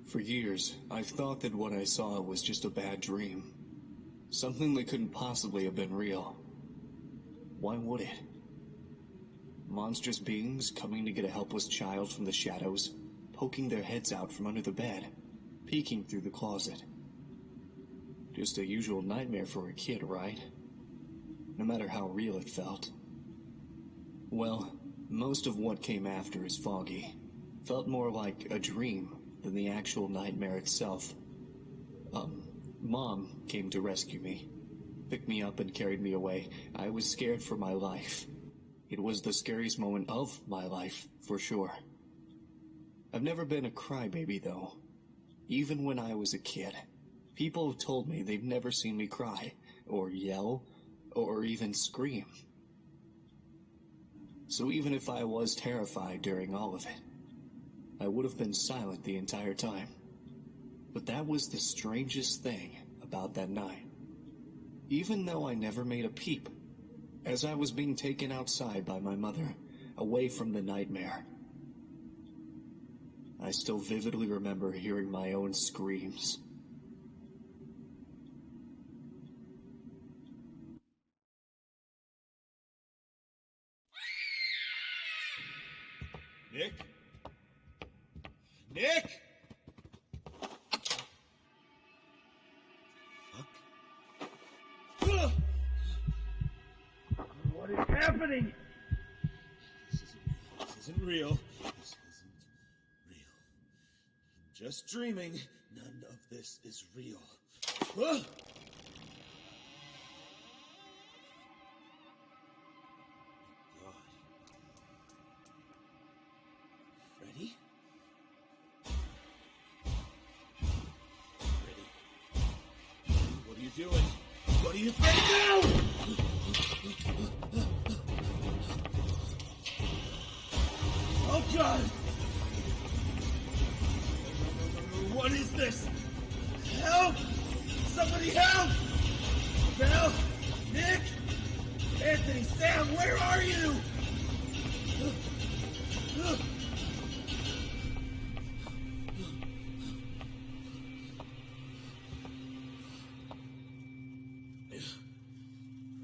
For years, I've thought that what I saw was just a bad dream. Something that couldn't possibly have been real. Why would it? Monstrous beings coming to get a helpless child from the shadows, poking their heads out from under the bed, peeking through the closet. Just a usual nightmare for a kid, right? No matter how real it felt. Well, most of what came after is foggy. Felt more like a dream than the actual nightmare itself. Mom came to rescue me. Picked me up and carried me away. I was scared for my life. It was the scariest moment of my life, for sure. I've never been a crybaby, though. Even when I was a kid, people have told me they've never seen me cry, or yell, or even scream. So even if I was terrified during all of it, I would have been silent the entire time. But that was the strangest thing about that night. Even though I never made a peep, as I was being taken outside by my mother, away from the nightmare, I still vividly remember hearing my own screams. Nick? Nick? Fuck. What is happening? This isn't real. This isn't real. I'm just dreaming. None of this is real. God. Freddy? Freddy. What are you doing? What are you afraid of? Oh God! No. What is this? Help! Somebody help! Belle? Nick? Anthony, Sam, where are you?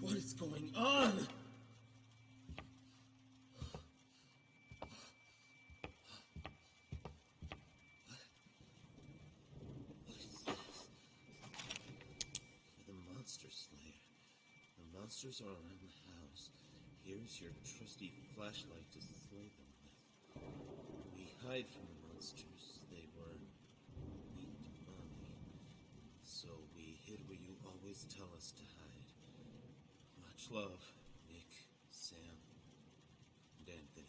What is going on? The monsters are around the house. Here's your trusty flashlight to slay them with. We hide from the monsters. They were meat mommy. So we hid where you always tell us to hide. Much love, Nick, Sam, and Anthony.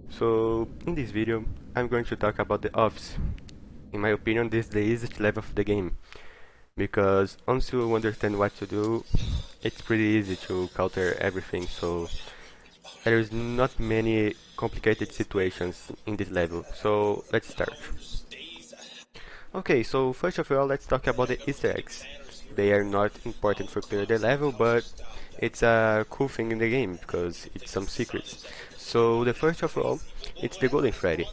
So, in this video, I'm going to talk about the Office. In my opinion, this is the easiest level of the game, because once you understand what to do, it's pretty easy to counter everything, so there is not many complicated situations in this level, so let's start. Okay, so first of all, let's talk about the Easter eggs. They are not important for clear the level, but it's a cool thing in the game, because it's some secrets. So the first of all, it's the Golden Freddy.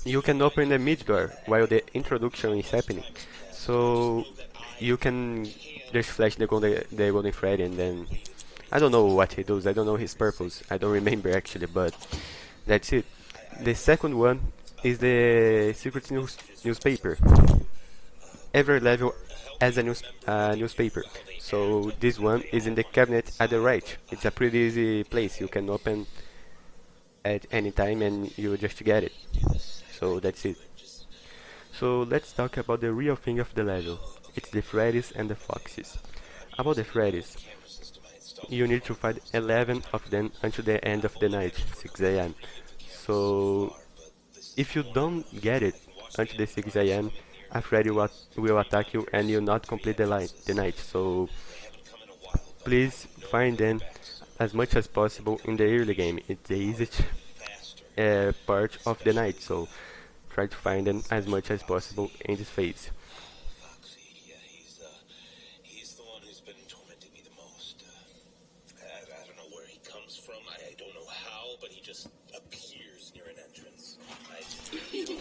You can open the mid door while the introduction is happening. So you can just flash the Golden Freddy and then I don't know what he does, I don't know his purpose, I don't remember actually, but that's it. The second one is the secret newspaper. Every level has a newspaper. So this one is in the cabinet at the right. It's a pretty easy place. You can open at any time and you just get it. So that's it. So let's talk about the real thing of the level. It's the Freddies and the Foxys. About the Freddies, you need to find 11 of them until the end of the night, 6 AM. So if you don't get it until the 6 AM, a Freddy will attack you and you'll not complete the night. So please find them as much as possible in the early game. It's the easiest part of the night. So try to find them as much as possible in this phase. Foxy, yeah, he's the one who's been tormenting me the most. I don't know where he comes from. I don't know how, but he just appears near an entrance.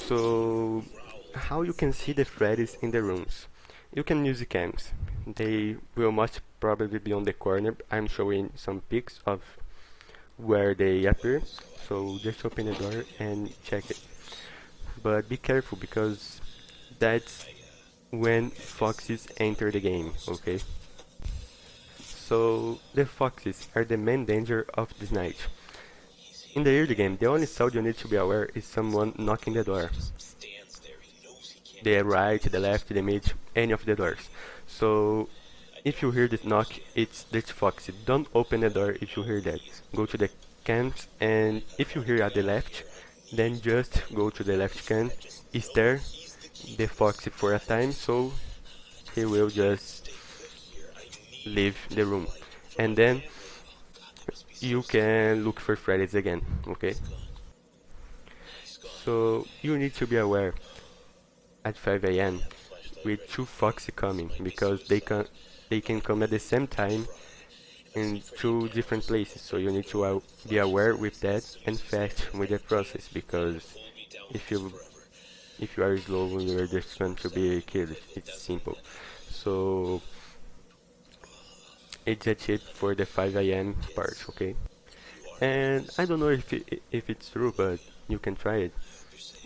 So, how you can see the Freddies in the rooms? You can use the cams. They will most probably be on the corner. I'm showing some pics of where they appear. So just open the door and check it. But be careful because that's when foxes enter the game, okay? So the foxes are the main danger of this night. In the early game, the only sound you need to be aware is someone knocking the door. The right, the left, the mid, any of the doors. So if you hear this knock, it's foxy. Don't open the door if you hear that. Go to the cans, and if you hear at the left, then just go to the left can. Stare the foxy for a time, so he will just leave the room, and then you can look for Freddy's again. Okay, so you need to be aware at 5 a.m. with two foxy coming, because they can come at the same time in two different places, so you need to be aware with that and fast with the process, because if you are slow, you are just going to be killed. It's simple. So it's a tip for the 5 a.m. part, okay? And I don't know if it's true, but you can try it.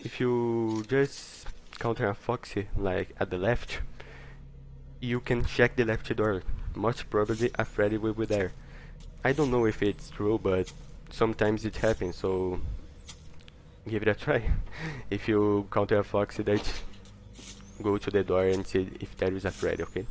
If you just counter a Foxy, like at the left, you can check the left door. Most probably a Freddy will be there. I don't know if it's true, but sometimes it happens, so give it a try. If you counter a Foxy, that go to the door and see if there is a Freddy, okay?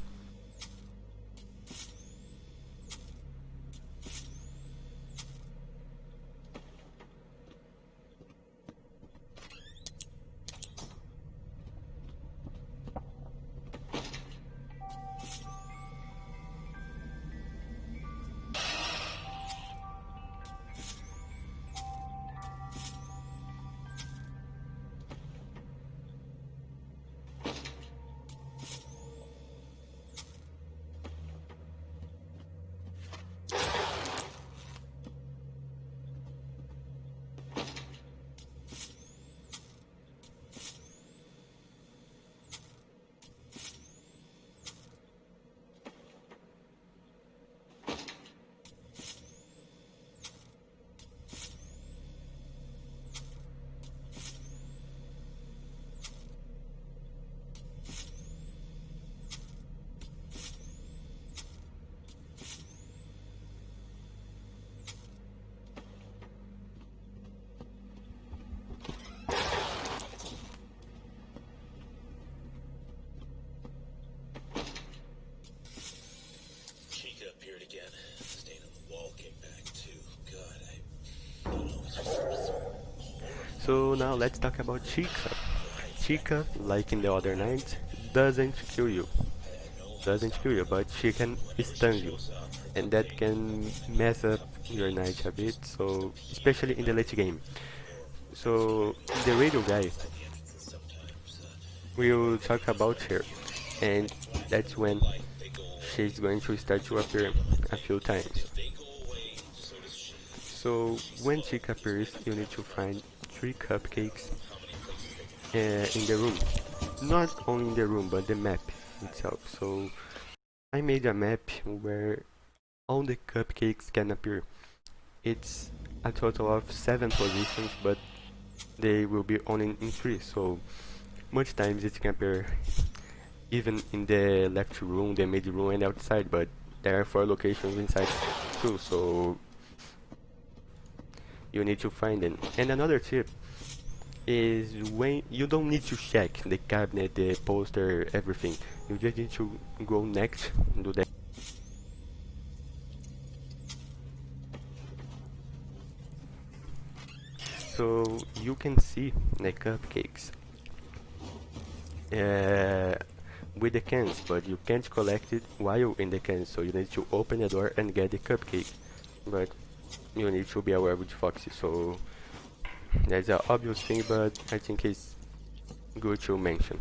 Chica appeared again. Stain on the wall came back too. God, I don't know. It's just horrible. So now let's talk about Chica. Chica, like in the other nights, doesn't kill you. But she can stun you, and that can mess up your night a bit, so especially in the late game. So the radio guy will talk about her, and that's when she's going to start to appear a few times. So when Chica appears, you need to find 3 cupcakes in the room. Not only in the room, but the map itself. So I made a map where all the cupcakes can appear. It's a total of 7 positions, but they will be only in 3, so much times it can appear even in the left room, the mid room, and outside, but there are 4 locations inside too, so you need to find them. And another tip is, when you don't need to check the cabinet, the poster, everything. You just need to go next, do that. So you can see the cupcakes with the cans, but you can't collect it while in the cans, so you need to open the door and get the cupcake. But you need to be aware with Foxy, so that's an obvious thing, but I think it's good to mention.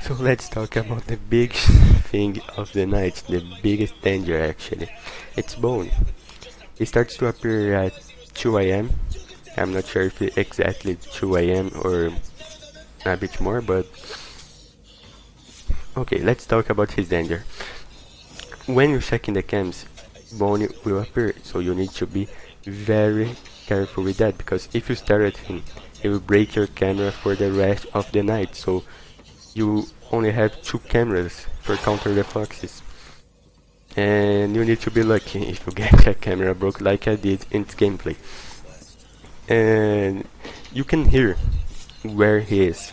So let's talk about the big thing of the night, the biggest danger actually. It's Bone. It starts to appear at 2 a.m. I'm not sure if it's exactly 2 a.m. or a bit more, but okay, let's talk about his danger. When you're checking the cams, Bonnie will appear, so you need to be very careful with that, because if you stare at him, he will break your camera for the rest of the night, so you only have 2 cameras for counter the foxes. And you need to be lucky if you get a camera broke like I did in this gameplay. And you can hear where he is.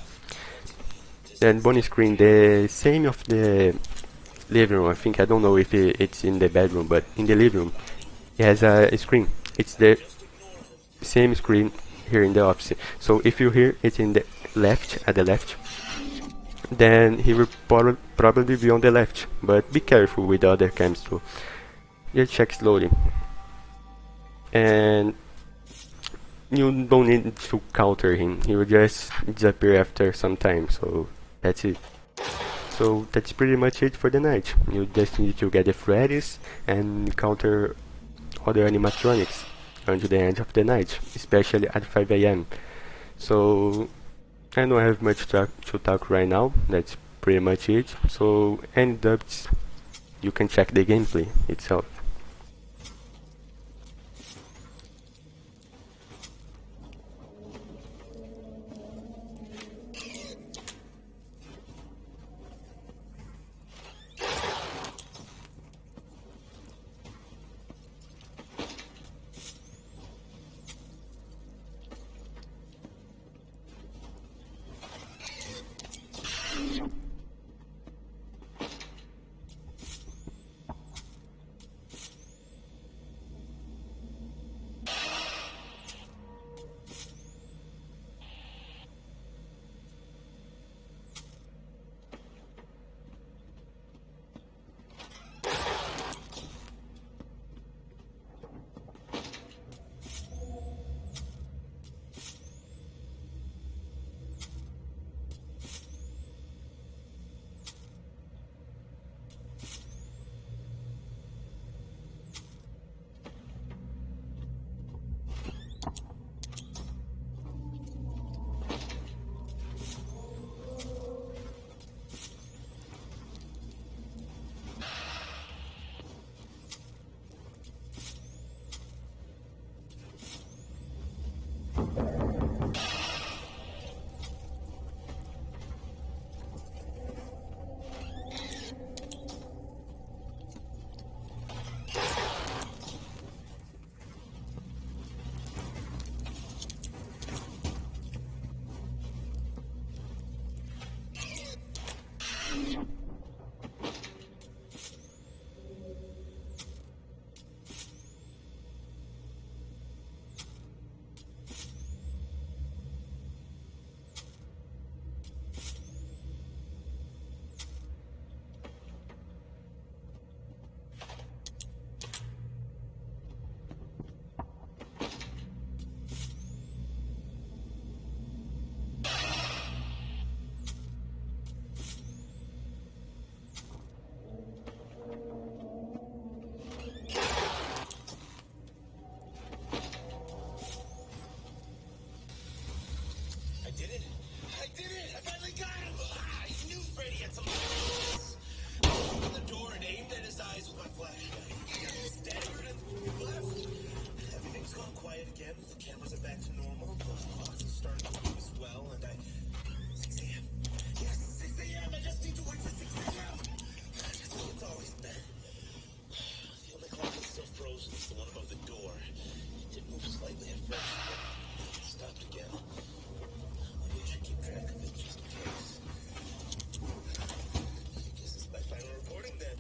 And Bonnie screen, the same of the living room. I think, I don't know if it's in the bedroom, but in the living room, it has a screen. It's the same screen here in the office. So if you hear it in the left, at the left, then he will probably be on the left. But be careful with the other cams too. Just check slowly. And you don't need to counter him. He will just disappear after some time. So that's it. So that's pretty much it for the night. You just need to get the Freddies and counter other animatronics until the end of the night, especially at 5 a.m. So I don't have much to talk right now. That's pretty much it. So any doubts, you can check the gameplay itself. moved slightly at first, but it stopped again. Maybe I should keep track of it just in case. I guess it's my final reporting then.